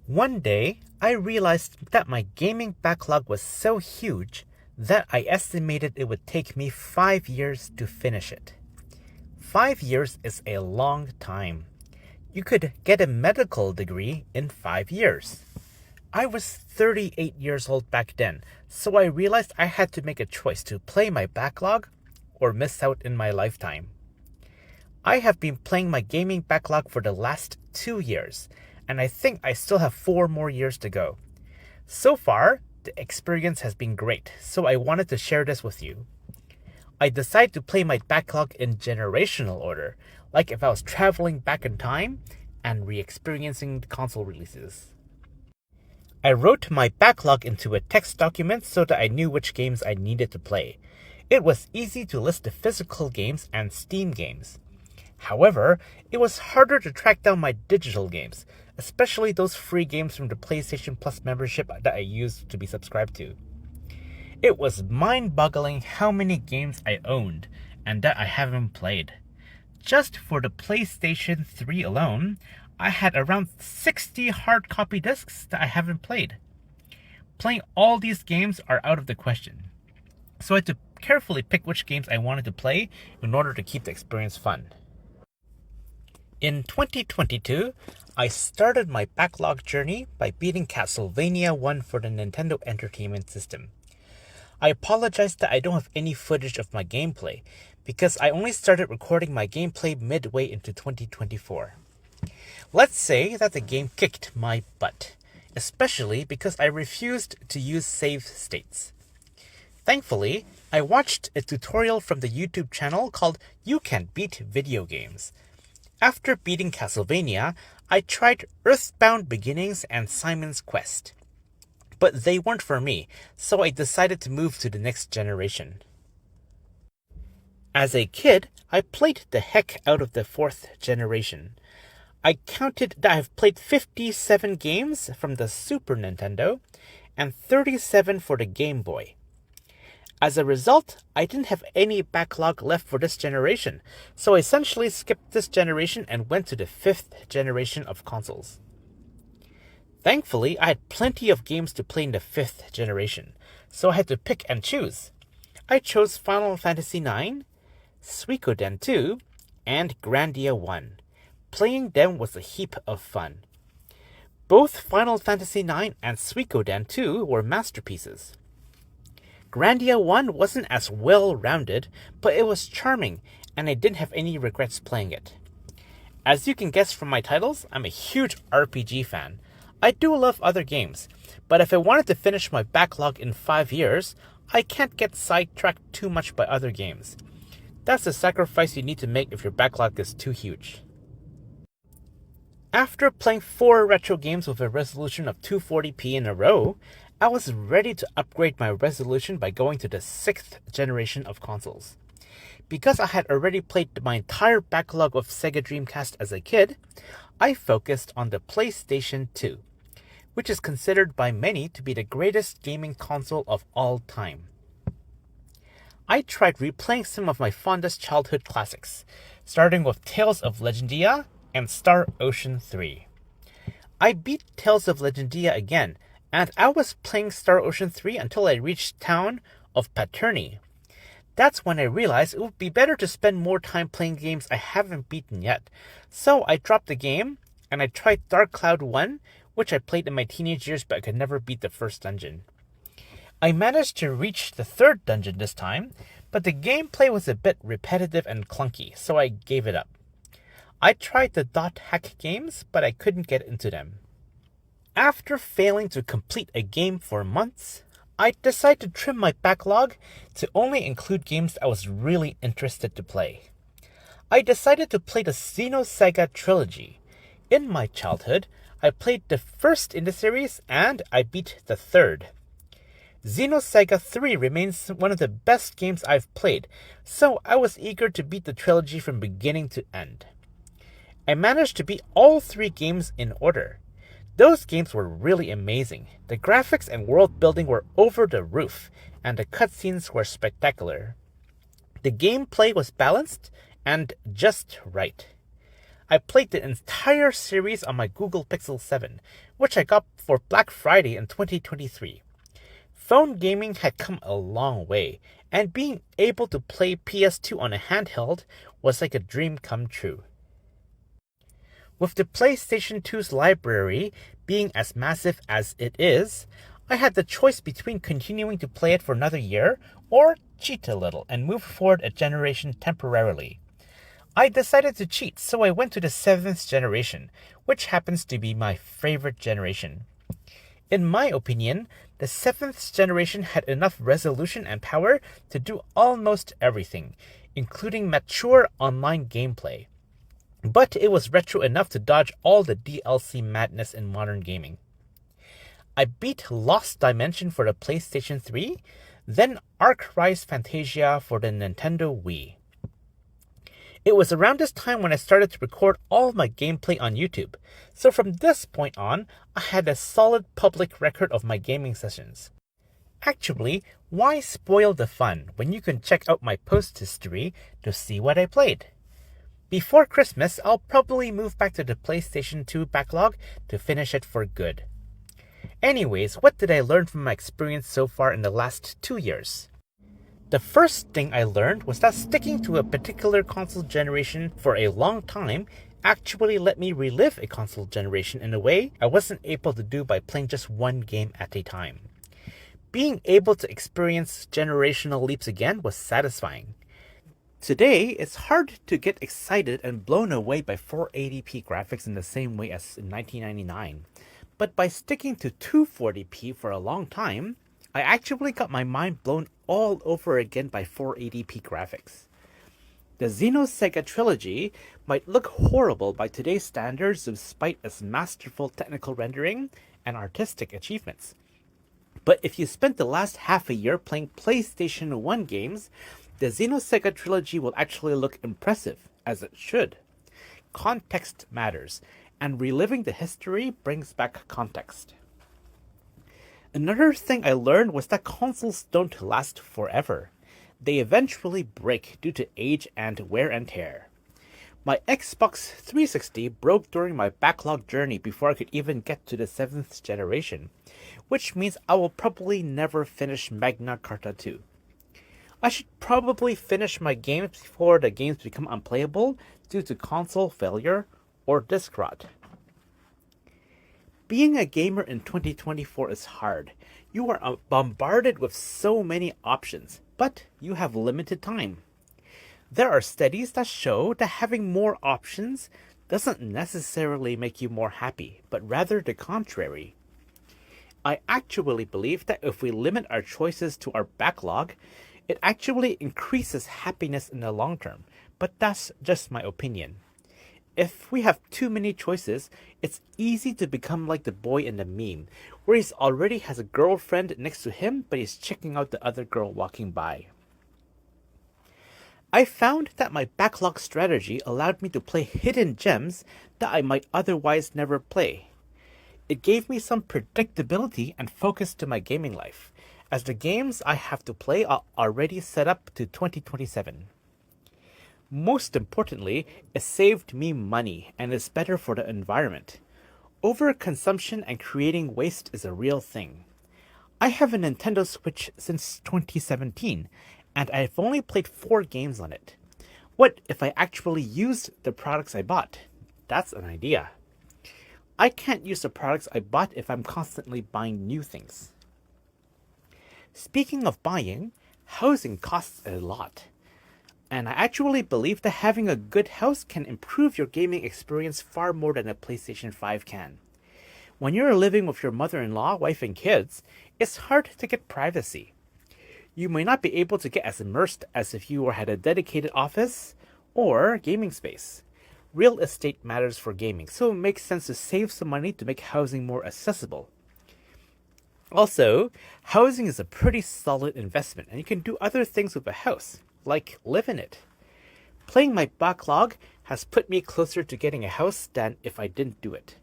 One day, I realized that my gaming backlog was so huge that I estimated it would take me 5 years to finish it. 5 years is a long time. You could get a medical degree in 5 years. I was 38 years old back then, so I realized I had to make a choice to play my backlog or miss out in my lifetime. I have been playing my gaming backlog for the last 2 years, and I think I still have 4 more years to go. So far, the experience has been great, so I wanted to share this with you. I decided to play my backlog in generational order, like if I was traveling back in time and re-experiencing console releases. I wrote my backlog into a text document so that I knew which games I needed to play. It was easy to list the physical games and Steam games. However, it was harder to track down my digital games, especially those free games from the PlayStation Plus membership that I used to be subscribed to. It was mind-boggling how many games I owned and that I haven't played. Just for the PlayStation 3 alone, I had around 60 hard copy discs that I haven't played. Playing all these games are out of the question, so I had to carefully pick which games I wanted to play in order to keep the experience fun. In 2022, I started my backlog journey by beating Castlevania 1 for the Nintendo Entertainment System. I apologize that I don't have any footage of my gameplay, because I only started recording my gameplay midway into 2024. Let's say that the game kicked my butt, especially because I refused to use save states. Thankfully, I watched a tutorial from the YouTube channel called You Can Beat Video Games. After beating Castlevania, I tried Earthbound Beginnings and Simon's Quest. But they weren't for me, so I decided to move to the next generation. As a kid, I played the heck out of the 4th generation. I counted that I've played 57 games from the Super Nintendo and 37 for the Game Boy. As a result, I didn't have any backlog left for this generation, so I essentially skipped this generation and went to the 5th generation of consoles. Thankfully, I had plenty of games to play in the 5th generation, so I had to pick and choose. I chose Final Fantasy IX, Suikoden 2, and Grandia 1. Playing them was a heap of fun. Both Final Fantasy IX and Suikoden 2 were masterpieces. Grandia 1 wasn't as well-rounded, but it was charming, and I didn't have any regrets playing it. As you can guess from my titles, I'm a huge RPG fan. I do love other games, but if I wanted to finish my backlog in 5 years, I can't get sidetracked too much by other games. That's a sacrifice you need to make if your backlog is too huge. After playing 4 retro games with a resolution of 240p in a row, I was ready to upgrade my resolution by going to the 6th generation of consoles. Because I had already played my entire backlog of Sega Dreamcast as a kid, I focused on the PlayStation 2, which is considered by many to be the greatest gaming console of all time. I tried replaying some of my fondest childhood classics, starting with Tales of Legendia and Star Ocean 3. I beat Tales of Legendia again, and I was playing Star Ocean 3 until I reached town of Paterni. That's when I realized it would be better to spend more time playing games I haven't beaten yet, so I dropped the game, and I tried Dark Cloud 1, which I played in my teenage years but I could never beat the first dungeon. I managed to reach the 3rd dungeon this time, but the gameplay was a bit repetitive and clunky, so I gave it up. I tried the dot hack games, but I couldn't get into them. After failing to complete a game for months, I decided to trim my backlog to only include games I was really interested to play. I decided to play the Xenosaga trilogy. In my childhood, I played the first in the series and I beat the 3rd. Xenosaga 3 remains one of the best games I've played, so I was eager to beat the trilogy from beginning to end. I managed to beat all 3 games in order. Those games were really amazing. The graphics and world building were over the roof, and the cutscenes were spectacular. The gameplay was balanced and just right. I played the entire series on my Google Pixel 7, which I got for Black Friday in 2023. Phone gaming had come a long way, and being able to play PS2 on a handheld was like a dream come true. With the PlayStation 2's library being as massive as it is, I had the choice between continuing to play it for another year or cheat a little and move forward a generation temporarily. I decided to cheat, so I went to the 7th generation, which happens to be my favorite generation. In my opinion, the 7th generation had enough resolution and power to do almost everything, including mature online gameplay. But it was retro enough to dodge all the DLC madness in modern gaming. I beat Lost Dimension for the PlayStation 3, then Ark Rise Fantasia for the Nintendo Wii. It was around this time when I started to record all my gameplay on YouTube, so from this point on, I had a solid public record of my gaming sessions. Actually, why spoil the fun when you can check out my post history to see what I played? Before Christmas, I'll probably move back to the PlayStation 2 backlog to finish it for good. Anyways, what did I learn from my experience so far in the last 2 years? The first thing I learned was that sticking to a particular console generation for a long time actually let me relive a console generation in a way I wasn't able to do by playing just one game at a time. Being able to experience generational leaps again was satisfying. Today, it's hard to get excited and blown away by 480p graphics in the same way as in 1999. But by sticking to 240p for a long time, I actually got my mind blown all over again by 480p graphics. The Xenosaga trilogy might look horrible by today's standards despite its masterful technical rendering and artistic achievements. But if you spent the last half a year playing PlayStation 1 games, the Xenosaga trilogy will actually look impressive, as it should. Context matters, and reliving the history brings back context. Another thing I learned was that consoles don't last forever. They eventually break due to age and wear and tear. My Xbox 360 broke during my backlog journey before I could even get to the 7th generation, which means I will probably never finish Magna Carta 2. I should probably finish my games before the games become unplayable due to console failure or disk rot. Being a gamer in 2024 is hard. You are bombarded with so many options, but you have limited time. There are studies that show that having more options doesn't necessarily make you more happy, but rather the contrary. I actually believe that if we limit our choices to our backlog, it actually increases happiness in the long term, but that's just my opinion. If we have too many choices, it's easy to become like the boy in the meme, where he already has a girlfriend next to him, but he's checking out the other girl walking by. I found that my backlog strategy allowed me to play hidden gems that I might otherwise never play. It gave me some predictability and focus to my gaming life, as the games I have to play are already set up to 2027. Most importantly, it saved me money and is better for the environment. Overconsumption and creating waste is a real thing. I have a Nintendo Switch since 2017, and I've only played 4 games on it. What if I actually used the products I bought? That's an idea. I can't use the products I bought if I'm constantly buying new things. Speaking of buying, housing costs a lot. And I actually believe that having a good house can improve your gaming experience far more than a PlayStation 5 can. When you're living with your mother-in-law, wife, and kids, it's hard to get privacy. You may not be able to get as immersed as if you had a dedicated office or gaming space. Real estate matters for gaming, so it makes sense to save some money to make housing more accessible. Also, housing is a pretty solid investment, and you can do other things with a house, like live in it. Playing my backlog has put me closer to getting a house than if I didn't do it.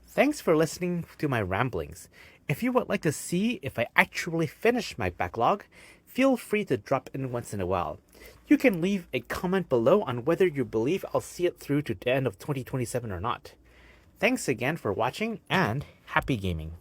Thanks for listening to my ramblings. If you would like to see if I actually finish my backlog, feel free to drop in once in a while. You can leave a comment below on whether you believe I'll see it through to the end of 2027 or not. Thanks again for watching, and happy gaming!